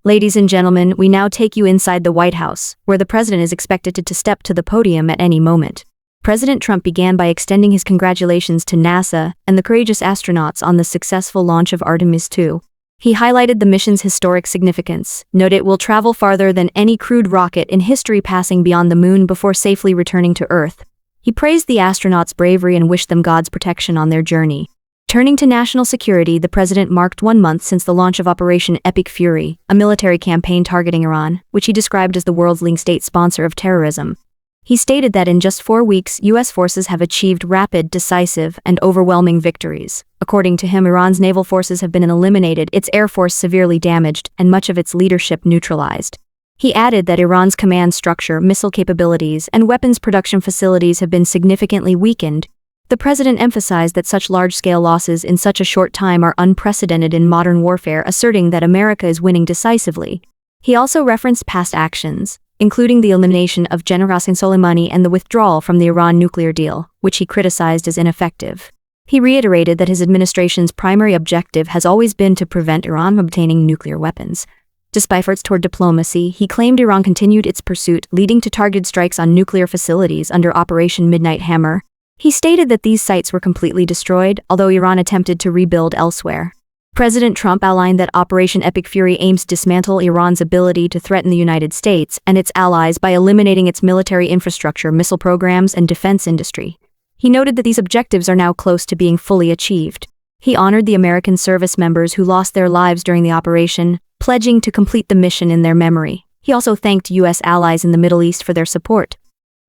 Ladies and gentlemen, we now take you inside the White House, where the president is expected to step to the podium at any moment. President Trump began by extending his congratulations to NASA and the courageous astronauts on the successful launch of Artemis II. He highlighted the mission's historic significance, noted it will travel farther than any crewed rocket in history, passing beyond the moon before safely returning to Earth. He praised the astronauts' bravery and wished them God's protection on their journey. Turning to national security, the president marked 1 month since the launch of Operation Epic Fury, a military campaign targeting Iran, which he described as the world's leading state sponsor of terrorism. He stated that in just 4 weeks, U.S. forces have achieved rapid, decisive, and overwhelming victories. According to him, Iran's naval forces have been eliminated, its air force severely damaged, and much of its leadership neutralized. He added that Iran's command structure, missile capabilities, and weapons production facilities have been significantly weakened. The president emphasized that such large-scale losses in such a short time are unprecedented in modern warfare, asserting that America is winning decisively. He also referenced past actions, including the elimination of General Qasem Soleimani and the withdrawal from the Iran nuclear deal, which he criticized as ineffective. He reiterated that his administration's primary objective has always been to prevent Iran from obtaining nuclear weapons. Despite efforts toward diplomacy, he claimed Iran continued its pursuit, leading to targeted strikes on nuclear facilities under Operation Midnight Hammer. He stated that these sites were completely destroyed, although Iran attempted to rebuild elsewhere. President Trump outlined that Operation Epic Fury aims to dismantle Iran's ability to threaten the United States and its allies by eliminating its military infrastructure, missile programs, and defense industry. He noted that these objectives are now close to being fully achieved. He honored the American service members who lost their lives during the operation, pledging to complete the mission in their memory. He also thanked U.S. allies in the Middle East for their support.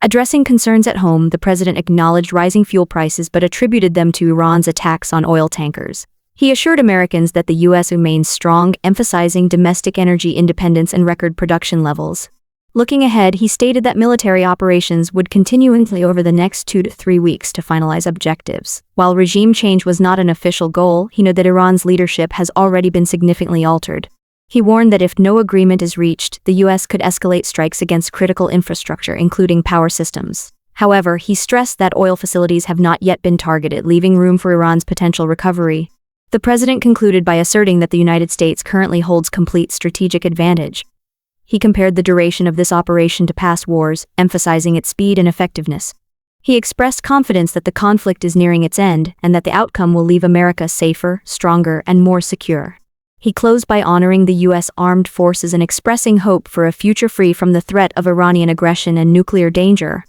Addressing concerns at home, the president acknowledged rising fuel prices but attributed them to Iran's attacks on oil tankers. He assured Americans that the U.S. remains strong, emphasizing domestic energy independence and record production levels. Looking ahead, he stated that military operations would continue over the next 2 to 3 weeks to finalize objectives. While regime change was not an official goal, he noted that Iran's leadership has already been significantly altered. He warned that if no agreement is reached, the U.S. could escalate strikes against critical infrastructure, including power systems. However, he stressed that oil facilities have not yet been targeted, leaving room for Iran's potential recovery. The president concluded by asserting that the United States currently holds complete strategic advantage. He compared the duration of this operation to past wars, emphasizing its speed and effectiveness. He expressed confidence that the conflict is nearing its end and that the outcome will leave America safer, stronger, and more secure. He closed by honoring the U.S. armed forces and expressing hope for a future free from the threat of Iranian aggression and nuclear danger.